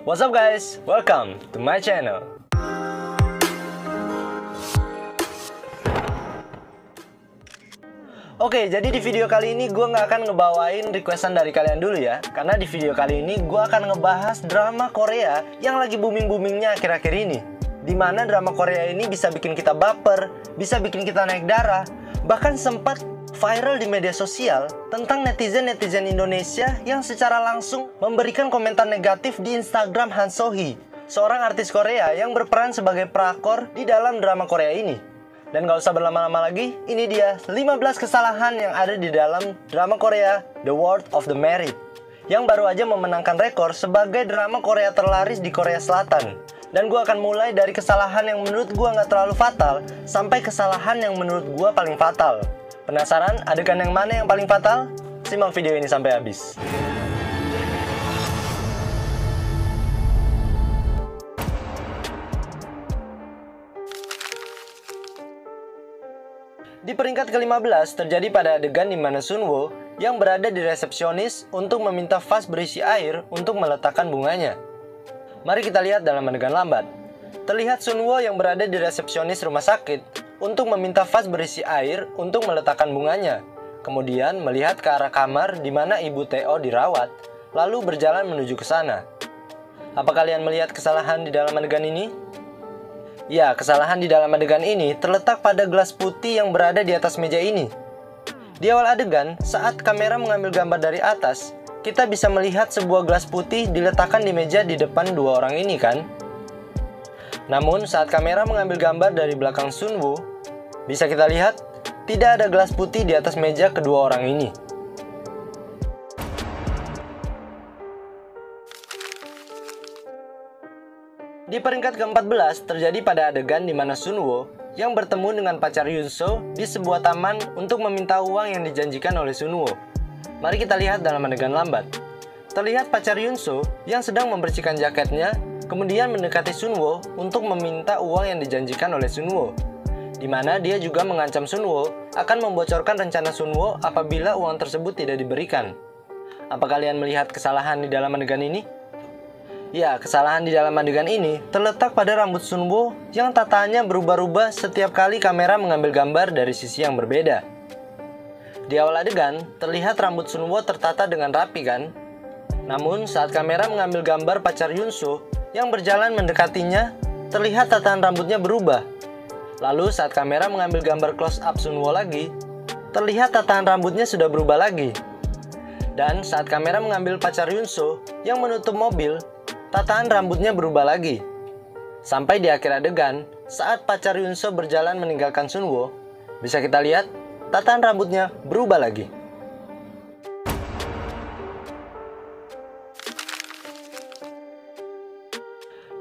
What's up guys? Welcome to my channel. Oke, jadi di video kali ini gue nggak akan ngebawain requestan dari kalian dulu ya. Karena di video kali ini gue akan ngebahas drama Korea yang lagi booming-boomingnya akhir-akhir ini. Dimana drama Korea ini bisa bikin kita baper, bisa bikin kita naik darah, bahkan sempat viral di media sosial tentang netizen-netizen Indonesia yang secara langsung memberikan komentar negatif di Instagram Han So-hee, seorang artis Korea yang berperan sebagai pelakor di dalam drama Korea ini. Dan gak usah berlama-lama lagi, ini dia 15 kesalahan yang ada di dalam drama Korea The World of the Married, yang baru aja memenangkan rekor sebagai drama Korea terlaris di Korea Selatan. Dan gue akan mulai dari kesalahan yang menurut gue gak terlalu fatal sampai kesalahan yang menurut gue paling fatal. Penasaran adegan yang mana yang paling fatal? Simak video ini sampai habis. Di peringkat ke-15 terjadi pada adegan di mana Sunwoo yang berada di resepsionis untuk meminta vas berisi air untuk meletakkan bunganya. Mari kita lihat dalam adegan lambat. Terlihat Sunwoo yang berada di resepsionis rumah sakit untuk meminta vas berisi air untuk meletakkan bunganya. Kemudian melihat ke arah kamar di mana ibu Teo dirawat, lalu berjalan menuju ke sana. Apa kalian melihat kesalahan di dalam adegan ini? Ya, kesalahan di dalam adegan ini terletak pada gelas putih yang berada di atas meja ini. Di awal adegan, saat kamera mengambil gambar dari atas, kita bisa melihat sebuah gelas putih diletakkan di meja di depan dua orang ini kan? Namun saat kamera mengambil gambar dari belakang Sunwoo, bisa kita lihat tidak ada gelas putih di atas meja kedua orang ini. Di peringkat ke-14 terjadi pada adegan di mana Sunwoo yang bertemu dengan pacar Yoonso di sebuah taman untuk meminta uang yang dijanjikan oleh Sunwoo. Mari kita lihat dalam adegan lambat. Terlihat pacar Yoonso yang sedang membersihkan jaketnya, kemudian mendekati Sunwoo untuk meminta uang yang dijanjikan oleh Sunwoo, di mana dia juga mengancam Sunwoo akan membocorkan rencana Sunwoo apabila uang tersebut tidak diberikan. Apa kalian melihat kesalahan di dalam adegan ini? Ya, kesalahan di dalam adegan ini terletak pada rambut Sunwoo yang tataannya berubah-ubah setiap kali kamera mengambil gambar dari sisi yang berbeda. Di awal adegan, terlihat rambut Sunwoo tertata dengan rapi kan? Namun saat kamera mengambil gambar pacar Yoonso yang berjalan mendekatinya, terlihat tatahan rambutnya berubah. Lalu saat kamera mengambil gambar close up Sunwoo lagi, terlihat tatahan rambutnya sudah berubah lagi. Dan saat kamera mengambil pacar Yoonso yang menutup mobil, tatahan rambutnya berubah lagi. Sampai di akhir adegan, saat pacar Yoonso berjalan meninggalkan Sunwoo, bisa kita lihat tatahan rambutnya berubah lagi.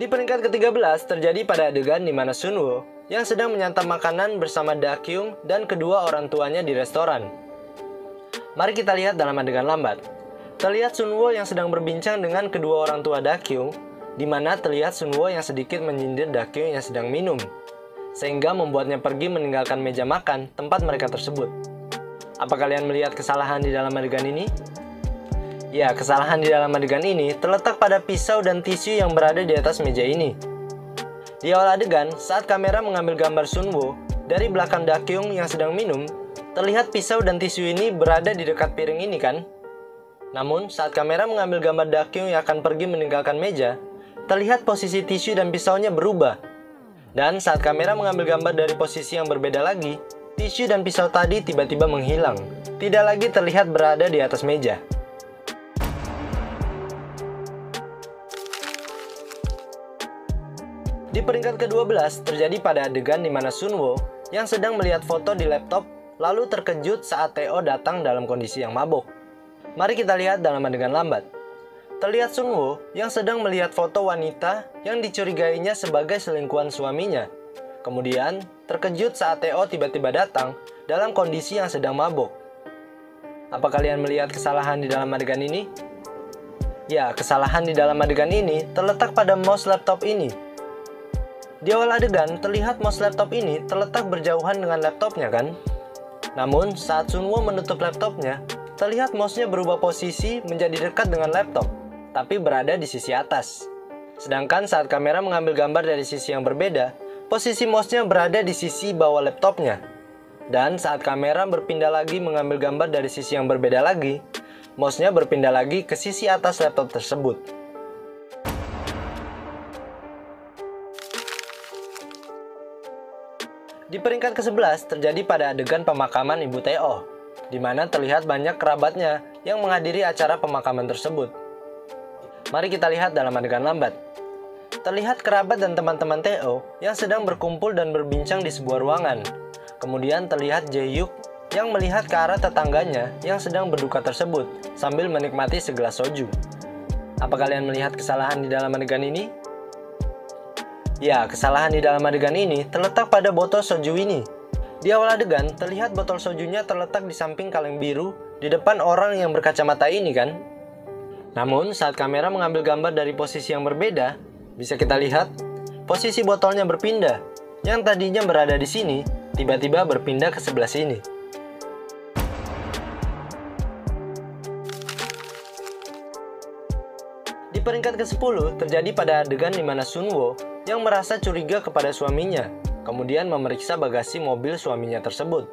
Di peringkat ke-13 terjadi pada adegan di mana Sunwoo yang sedang menyantap makanan bersama Da-kyung dan kedua orang tuanya di restoran. Mari kita lihat dalam adegan lambat. Terlihat Sunwoo yang sedang berbincang dengan kedua orang tua Da-kyung, di mana terlihat Sunwoo yang sedikit menyindir Da-kyung yang sedang minum, sehingga membuatnya pergi meninggalkan meja makan tempat mereka tersebut. Apa kalian melihat kesalahan di dalam adegan ini? Ya, kesalahan di dalam adegan ini terletak pada pisau dan tisu yang berada di atas meja ini. Di awal adegan, saat kamera mengambil gambar Sunwoo dari belakang Da-kyung yang sedang minum, terlihat pisau dan tisu ini berada di dekat piring ini kan? Namun, saat kamera mengambil gambar Da-kyung yang akan pergi meninggalkan meja, terlihat posisi tisu dan pisaunya berubah. Dan saat kamera mengambil gambar dari posisi yang berbeda lagi, tisu dan pisau tadi tiba-tiba menghilang, tidak lagi terlihat berada di atas meja. Di peringkat ke-12 terjadi pada adegan di mana Sunwoo yang sedang melihat foto di laptop lalu terkejut saat Teo datang dalam kondisi yang mabuk. Mari kita lihat dalam adegan lambat. Terlihat Sunwoo yang sedang melihat foto wanita yang dicurigainya sebagai selingkuhan suaminya. Kemudian terkejut saat Teo tiba-tiba datang dalam kondisi yang sedang mabuk. Apa kalian melihat kesalahan di dalam adegan ini? Ya, kesalahan di dalam adegan ini terletak pada mouse laptop ini. Di awal adegan, terlihat mouse laptop ini terletak berjauhan dengan laptopnya kan? Namun, saat Sunwoo menutup laptopnya, terlihat mouse-nya berubah posisi menjadi dekat dengan laptop, tapi berada di sisi atas. Sedangkan saat kamera mengambil gambar dari sisi yang berbeda, posisi mouse-nya berada di sisi bawah laptopnya. Dan saat kamera berpindah lagi mengambil gambar dari sisi yang berbeda lagi, mouse-nya berpindah lagi ke sisi atas laptop tersebut. Di peringkat ke-11 terjadi pada adegan pemakaman Ibu T.O, di mana terlihat banyak kerabatnya yang menghadiri acara pemakaman tersebut. Mari kita lihat dalam adegan lambat. Terlihat kerabat dan teman-teman T.O yang sedang berkumpul dan berbincang di sebuah ruangan. Kemudian terlihat Jae-hyuk yang melihat ke arah tetangganya yang sedang berduka tersebut sambil menikmati segelas soju. Apa kalian melihat kesalahan di dalam adegan ini? Ya, kesalahan di dalam adegan ini terletak pada botol soju ini. Di awal adegan, terlihat botol sojunya terletak di samping kaleng biru di depan orang yang berkacamata ini kan? Namun, saat kamera mengambil gambar dari posisi yang berbeda, bisa kita lihat, posisi botolnya berpindah. Yang tadinya berada di sini, tiba-tiba berpindah ke sebelah sini. Di peringkat ke-10 terjadi pada adegan di mana Sunwo yang merasa curiga kepada suaminya, kemudian memeriksa bagasi mobil suaminya tersebut.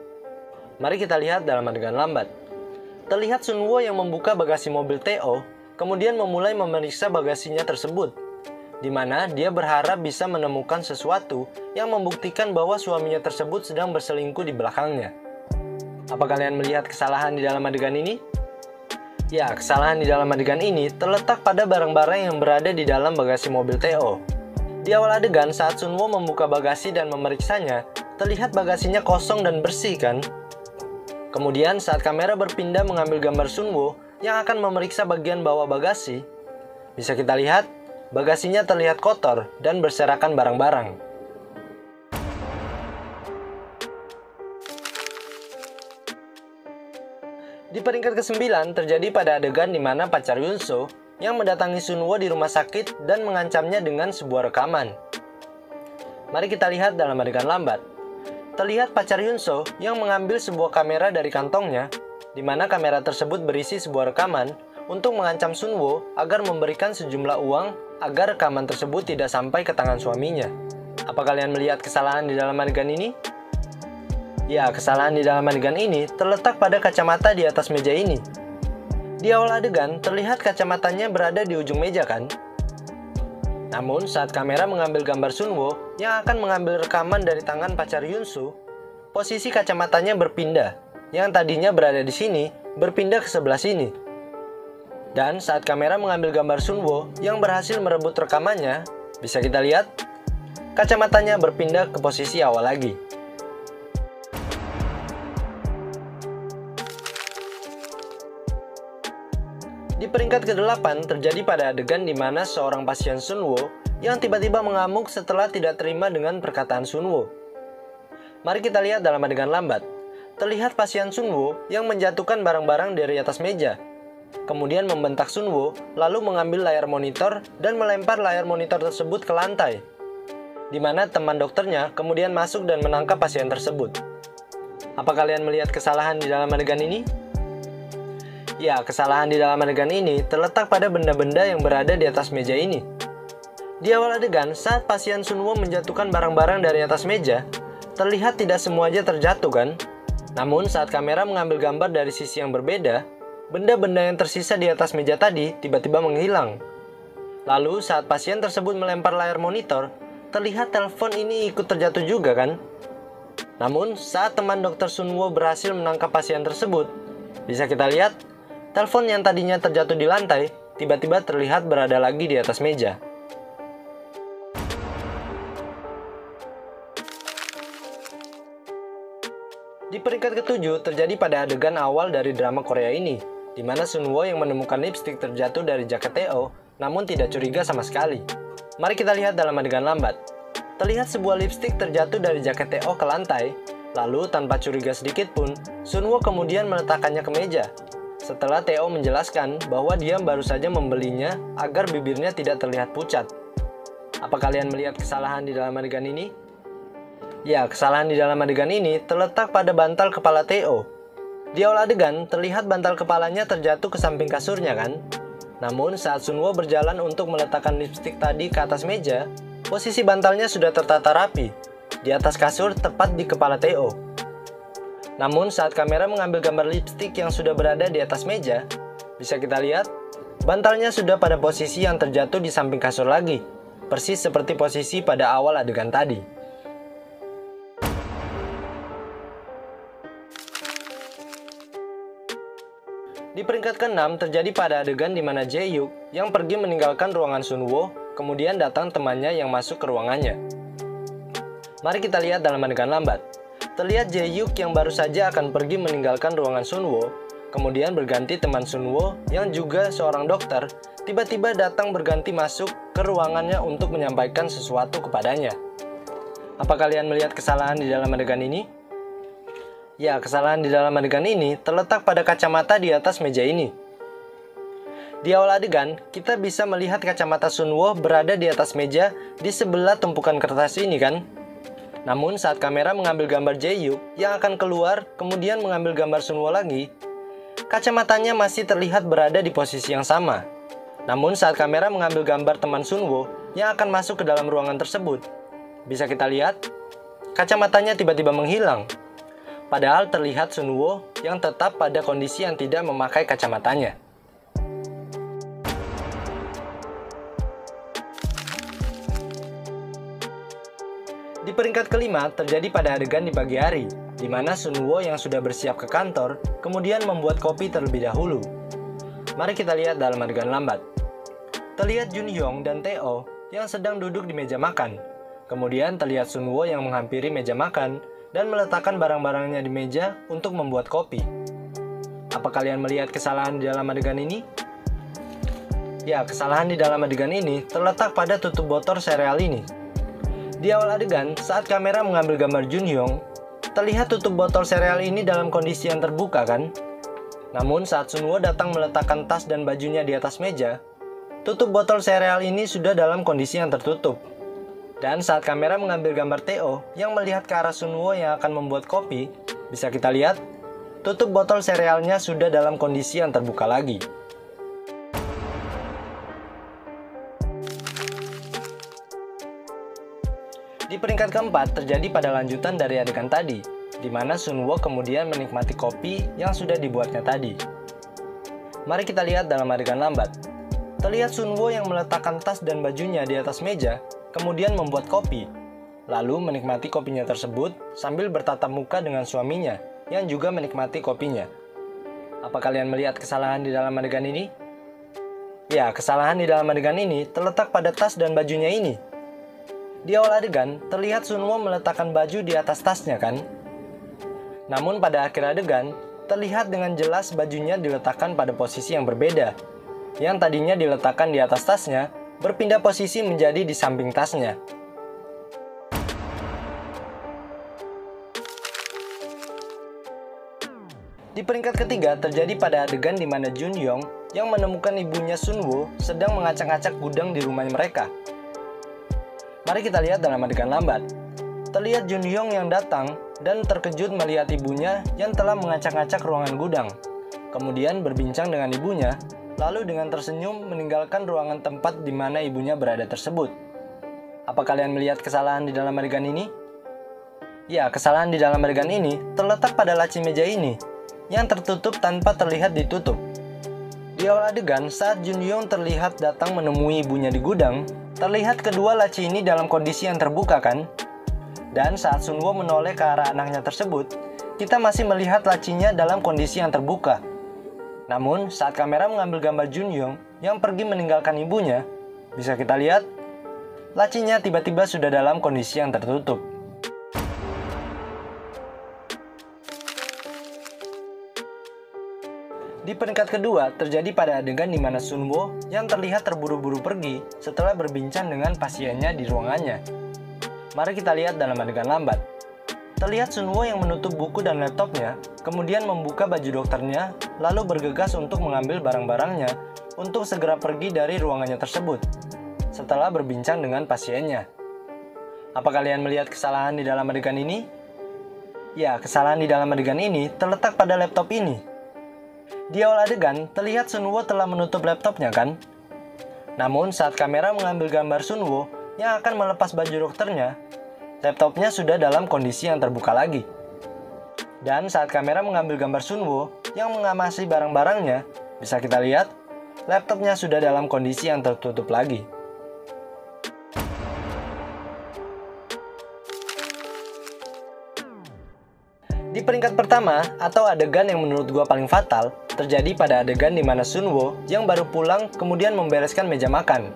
Mari kita lihat dalam adegan lambat. Terlihat Sunwo yang membuka bagasi mobil T.O, kemudian memulai memeriksa bagasinya tersebut, di mana dia berharap bisa menemukan sesuatu yang membuktikan bahwa suaminya tersebut sedang berselingkuh di belakangnya. Apa kalian melihat kesalahan di dalam adegan ini? Ya, kesalahan di dalam adegan ini terletak pada barang-barang yang berada di dalam bagasi mobil T.O. Di awal adegan, saat Sunwo membuka bagasi dan memeriksanya, terlihat bagasinya kosong dan bersih kan? Kemudian saat kamera berpindah mengambil gambar Sunwo yang akan memeriksa bagian bawah bagasi, bisa kita lihat, bagasinya terlihat kotor dan berserakan barang-barang. Di peringkat ke-9 terjadi pada adegan di mana pacar Yunso yang mendatangi Sunwo di rumah sakit dan mengancamnya dengan sebuah rekaman. Mari kita lihat dalam adegan lambat. Terlihat pacar Yunso yang mengambil sebuah kamera dari kantongnya, di mana kamera tersebut berisi sebuah rekaman untuk mengancam Sunwo agar memberikan sejumlah uang agar rekaman tersebut tidak sampai ke tangan suaminya. Apa kalian melihat kesalahan di dalam adegan ini? Ya, kesalahan di dalam adegan ini terletak pada kacamata di atas meja ini. Di awal adegan, terlihat kacamatanya berada di ujung meja kan? Namun, saat kamera mengambil gambar Sunwo yang akan mengambil rekaman dari tangan pacar Yunso, posisi kacamatanya berpindah. Yang tadinya berada di sini, berpindah ke sebelah sini. Dan saat kamera mengambil gambar Sunwo yang berhasil merebut rekamannya, bisa kita lihat, kacamatanya berpindah ke posisi awal lagi. Di peringkat ke-8 terjadi pada adegan di mana seorang pasien Sunwo yang tiba-tiba mengamuk setelah tidak terima dengan perkataan Sunwo. Mari kita lihat dalam adegan lambat. Terlihat pasien Sunwo yang menjatuhkan barang-barang dari atas meja, kemudian membentak Sunwo, lalu mengambil layar monitor dan melempar layar monitor tersebut ke lantai, di mana teman dokternya kemudian masuk dan menangkap pasien tersebut. Apa kalian melihat kesalahan di dalam adegan ini? Ya, kesalahan di dalam adegan ini terletak pada benda-benda yang berada di atas meja ini. Di awal adegan, saat pasien Sunwo menjatuhkan barang-barang dari atas meja, terlihat tidak semuanya terjatuh kan? Namun saat kamera mengambil gambar dari sisi yang berbeda, benda-benda yang tersisa di atas meja tadi tiba-tiba menghilang. Lalu saat pasien tersebut melempar layar monitor, terlihat telepon ini ikut terjatuh juga kan? Namun saat teman dokter Sunwo berhasil menangkap pasien tersebut, bisa kita lihat, telepon yang tadinya terjatuh di lantai, tiba-tiba terlihat berada lagi di atas meja. Di peringkat ke-7 terjadi pada adegan awal dari drama Korea ini, di mana Sunwo yang menemukan lipstik terjatuh dari jaket T.O, namun tidak curiga sama sekali. Mari kita lihat dalam adegan lambat. Terlihat sebuah lipstik terjatuh dari jaket T.O ke lantai, lalu tanpa curiga sedikit pun, Sunwo kemudian meletakkannya ke meja. Setelah T.O menjelaskan bahwa dia baru saja membelinya agar bibirnya tidak terlihat pucat. Apa kalian melihat kesalahan di dalam adegan ini? Ya, kesalahan di dalam adegan ini terletak pada bantal kepala T.O. Di awal adegan, terlihat bantal kepalanya terjatuh ke samping kasurnya kan? Namun saat Sunwo berjalan untuk meletakkan lipstik tadi ke atas meja, posisi bantalnya sudah tertata rapi di atas kasur tepat di kepala Theo. Namun saat kamera mengambil gambar lipstik yang sudah berada di atas meja, bisa kita lihat bantalnya sudah pada posisi yang terjatuh di samping kasur lagi, persis seperti posisi pada awal adegan tadi. Di peringkat ke-6 terjadi pada adegan di mana Jae-yuk yang pergi meninggalkan ruangan Sunwo, kemudian datang temannya yang masuk ke ruangannya. Mari kita lihat dalam adegan lambat. Terlihat Jae-yuk yang baru saja akan pergi meninggalkan ruangan Sunwo, kemudian berganti teman Sunwo yang juga seorang dokter, tiba-tiba datang berganti masuk ke ruangannya untuk menyampaikan sesuatu kepadanya. Apa kalian melihat kesalahan di dalam adegan ini? Ya, kesalahan di dalam adegan ini terletak pada kacamata di atas meja ini. Di awal adegan, kita bisa melihat kacamata Sunwo berada di atas meja di sebelah tumpukan kertas ini kan? Namun saat kamera mengambil gambar Jae-yuk yang akan keluar kemudian mengambil gambar Sunwo lagi, kacamatanya masih terlihat berada di posisi yang sama. Namun saat kamera mengambil gambar teman Sunwo yang akan masuk ke dalam ruangan tersebut, bisa kita lihat kacamatanya tiba-tiba menghilang. Padahal terlihat Sunwo yang tetap pada kondisi yang tidak memakai kacamatanya. Di peringkat kelima terjadi pada adegan di pagi hari, di mana Sunwo yang sudah bersiap ke kantor, kemudian membuat kopi terlebih dahulu. Mari kita lihat dalam adegan lambat. Terlihat Junhyung dan Theo yang sedang duduk di meja makan. Kemudian terlihat Sunwo yang menghampiri meja makan, dan meletakkan barang-barangnya di meja untuk membuat kopi. Apa kalian melihat kesalahan di dalam adegan ini? Ya, kesalahan di dalam adegan ini terletak pada tutup botol sereal ini. Di awal adegan, saat kamera mengambil gambar Junhyung, terlihat tutup botol sereal ini dalam kondisi yang terbuka kan? Namun saat Sunwo datang meletakkan tas dan bajunya di atas meja, tutup botol sereal ini sudah dalam kondisi yang tertutup. Dan saat kamera mengambil gambar Theo yang melihat ke arah Sunwo yang akan membuat kopi, bisa kita lihat tutup botol serealnya sudah dalam kondisi yang terbuka lagi. Di peringkat keempat terjadi pada lanjutan dari adegan tadi, di mana Sunwo kemudian menikmati kopi yang sudah dibuatnya tadi. Mari kita lihat dalam adegan lambat. Terlihat Sunwo yang meletakkan tas dan bajunya di atas meja, kemudian membuat kopi, lalu menikmati kopinya tersebut sambil bertatap muka dengan suaminya yang juga menikmati kopinya. Apa kalian melihat kesalahan di dalam adegan ini? Ya, kesalahan di dalam adegan ini terletak pada tas dan bajunya ini. Di awal adegan, terlihat Sunwo meletakkan baju di atas tasnya kan? Namun pada akhir adegan, terlihat dengan jelas bajunya diletakkan pada posisi yang berbeda. Yang tadinya diletakkan di atas tasnya, berpindah posisi menjadi di samping tasnya. Di peringkat ketiga terjadi pada adegan di mana Junhyung yang menemukan ibunya Sunwo sedang mengacak-acak gudang di rumah mereka. Mari kita lihat dalam adegan lambat. Terlihat Junhyung yang datang dan terkejut melihat ibunya yang telah mengacak-acak ruangan gudang. Kemudian berbincang dengan ibunya, lalu dengan tersenyum meninggalkan ruangan tempat di mana ibunya berada tersebut. Apa kalian melihat kesalahan di dalam adegan ini? Ya, kesalahan di dalam adegan ini terletak pada laci meja ini, yang tertutup tanpa terlihat ditutup. Di awal adegan, saat Junhyung terlihat datang menemui ibunya di gudang, terlihat kedua laci ini dalam kondisi yang terbuka kan? Dan saat Sunwo menoleh ke arah anaknya tersebut, kita masih melihat lacinya dalam kondisi yang terbuka. Namun, saat kamera mengambil gambar Junhyung yang pergi meninggalkan ibunya, bisa kita lihat, lacinya tiba-tiba sudah dalam kondisi yang tertutup. Di peringkat kedua, terjadi pada adegan di mana Sunwo yang terlihat terburu-buru pergi setelah berbincang dengan pasiennya di ruangannya. Mari kita lihat dalam adegan lambat. Terlihat Sunwo yang menutup buku dan laptopnya, kemudian membuka baju dokternya, lalu bergegas untuk mengambil barang-barangnya untuk segera pergi dari ruangannya tersebut, setelah berbincang dengan pasiennya. Apa kalian melihat kesalahan di dalam adegan ini? Ya, kesalahan di dalam adegan ini terletak pada laptop ini. Di awal adegan, terlihat Sunwoo telah menutup laptopnya kan? Namun saat kamera mengambil gambar Sunwoo yang akan melepas baju dokternya, laptopnya sudah dalam kondisi yang terbuka lagi. Dan saat kamera mengambil gambar Sunwoo yang mengamasi barang-barangnya, bisa kita lihat, laptopnya sudah dalam kondisi yang tertutup lagi. Di peringkat pertama, atau adegan yang menurut gua paling fatal, terjadi pada adegan di mana Sunwoo yang baru pulang kemudian membereskan meja makan.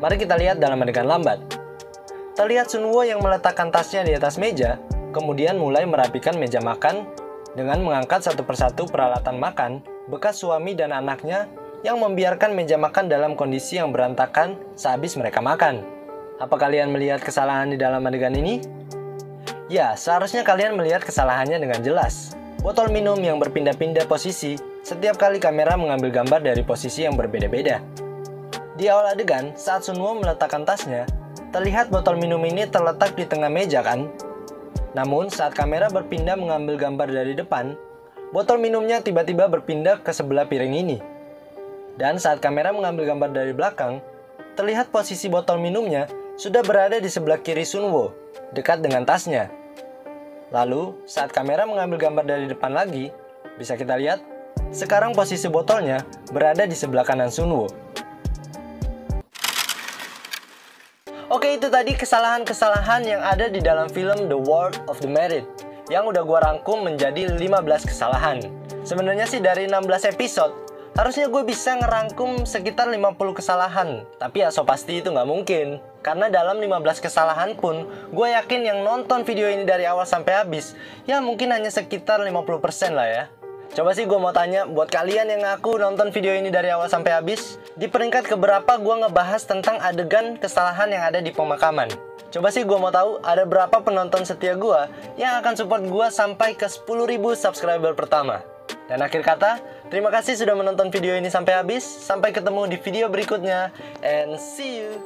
Mari kita lihat dalam adegan lambat. Terlihat Sunwoo yang meletakkan tasnya di atas meja, kemudian mulai merapikan meja makan dengan mengangkat satu persatu peralatan makan bekas suami dan anaknya yang membiarkan meja makan dalam kondisi yang berantakan sehabis mereka makan. Apa kalian melihat kesalahan di dalam adegan ini? Ya, seharusnya kalian melihat kesalahannya dengan jelas. Botol minum yang berpindah-pindah posisi setiap kali kamera mengambil gambar dari posisi yang berbeda-beda. Di awal adegan, saat Sunwoo meletakkan tasnya, terlihat botol minum ini terletak di tengah meja kan? Namun, saat kamera berpindah mengambil gambar dari depan, botol minumnya tiba-tiba berpindah ke sebelah piring ini. Dan saat kamera mengambil gambar dari belakang, terlihat posisi botol minumnya sudah berada di sebelah kiri Sunwoo, dekat dengan tasnya. Lalu, saat kamera mengambil gambar dari depan lagi, bisa kita lihat, sekarang posisi botolnya berada di sebelah kanan Sunwoo. Oke, itu tadi kesalahan-kesalahan yang ada di dalam film The World of the Married, yang udah gua rangkum menjadi 15 kesalahan. Sebenarnya sih dari 16 episode, harusnya gue bisa ngerangkum sekitar 50 kesalahan. Tapi ya so pasti itu nggak mungkin. Karena dalam 15 kesalahan pun, gue yakin yang nonton video ini dari awal sampai habis, ya mungkin hanya sekitar 50% lah ya. Coba sih gue mau tanya, buat kalian yang ngaku nonton video ini dari awal sampai habis, di peringkat keberapa gue ngebahas tentang adegan kesalahan yang ada di pemakaman? Coba sih gue mau tahu, ada berapa penonton setia gue yang akan support gue sampai ke 10.000 subscriber pertama? Dan akhir kata, terima kasih sudah menonton video ini sampai habis. Sampai ketemu di video berikutnya, and see you!